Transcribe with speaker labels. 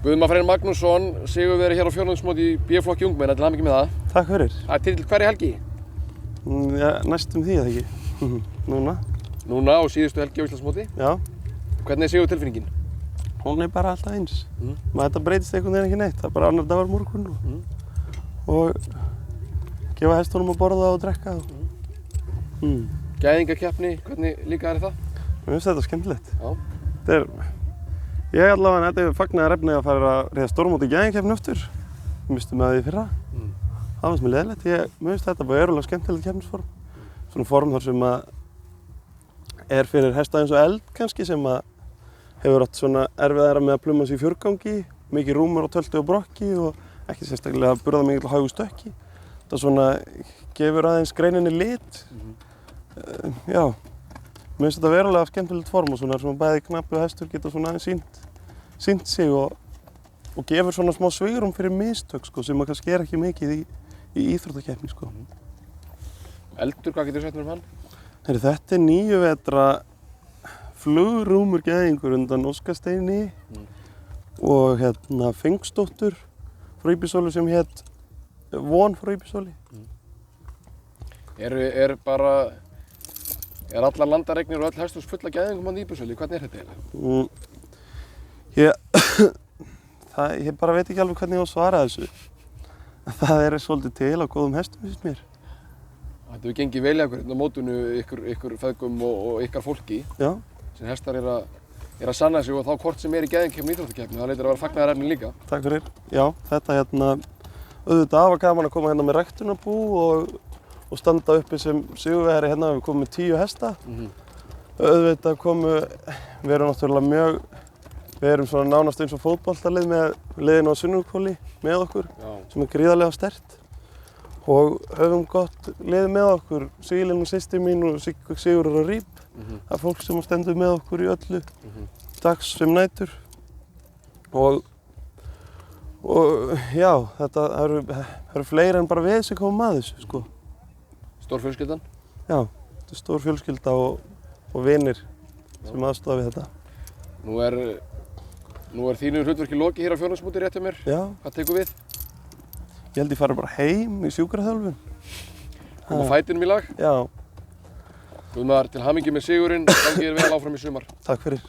Speaker 1: Guðmar Freyr Magnússon, sigurvegari hér á fjórðungsmóti í B-flokki ungmenna, til hamingju með það.
Speaker 2: Takk fyrir.
Speaker 1: Það er titill hverri helgi?
Speaker 2: Já, næstum því, eða ekki? Núna.
Speaker 1: Núna á síðustu helgi á Íslandsmóti.
Speaker 2: Já.
Speaker 1: Hvernig er sigurtilfinningin?
Speaker 2: Hún er bara alltaf eins. Þetta breytist einhvern veginn ekki neitt. Það er bara annar dagur morgun og gefa hestunum að borða og drekka.
Speaker 1: Gæðingakeppni, hvernig líka er það?
Speaker 2: Mér finnst þetta skemmtilegt.
Speaker 1: Já.
Speaker 2: Ég allavega, þetta er fagnaðarefni að fara að ríða stórmót í gæðingakeppni aftur. Við mistum með því í fyrra. Það fannst mér leiðilegt. Mér finnst þetta bara verulega skemmtilegt keppnisform. Svona form þar sem að er fyrir hesta eins og eld kannski sem að hefur átt svona erfiðara með að pluma sig í fjórgangi, mikið rúmur og tölti og brokki og ekki sérstaklega burða mikið til hægu stökki. Það svona gefur aðeins greininni lit. Já, mér finnst þetta verulega skemmtilegt form og svona sem bæði knappi og hestur geta svona aðeins sýnt sig og gefur svona smá svigrúm fyrir mistök sko, sem að kannski er ekki mikið í íþróttakeppni sko.
Speaker 1: Eldur, hvað getur þú sagt mér um hann?
Speaker 2: Þetta er 9 vetra flugrúmur gæðingur undan Óskasteini og Fengsdóttur frá Íbisóli sem hét Von frá Íbisóli.
Speaker 1: Er allar landaregnir og öll hesthús fulla gæðingum á Íbisóli? Hvernig er þetta
Speaker 2: eiginlega? Ég bara veit ekki alveg hvernig ég á að svara þessu. Það er svolítið til á góðum hestum, finnst mér.
Speaker 1: Þetta hefur gengið vel í ykkur hérna á mótinu, ykkur feðgum og ykkar fólki.
Speaker 2: Já.
Speaker 1: Sem hestar er að sanna sig og þá hvort sem er í gæðingakeppni og íþróttakeppni. Það hlýtur að vera fagnaðarefni líka.
Speaker 2: Takk fyrir. Já, þetta auðvitað var gaman að koma hérna með ræktunarbú og standa uppi sem sigurvegari hérna. Við komum með 10 hesta. Auðvitað við erum svona nánast eins og fótboltalið með liðinu á Sunnurhvoli með okkur, sem er gríðarlega sterkt. Og höfum gott lið með okkur, Sigurlinn og systir mín og Sigurður og Rýp. Það er fólk sem stendur með okkur í öllu, dags sem nætur. Og já, það eru fleiri en bara við sem komum að þessu, sko.
Speaker 1: Stór fjölskyldan? Já,
Speaker 2: þetta er stór fjölskylda og vinir sem aðstoða við þetta.
Speaker 1: Nú er þínu hlutverki lokið hér á fjórðungsmóti rétt hjá mér.
Speaker 2: Já.
Speaker 1: Hvað tekur við?
Speaker 2: Ég held ég fari bara heim í sjúkraþjálfun.
Speaker 1: Koma fætinum í lag?
Speaker 2: Já.
Speaker 1: Guðmar, til hamingju með sigurinn. Gangi þér vel áfram í sumar.
Speaker 2: Takk fyrir.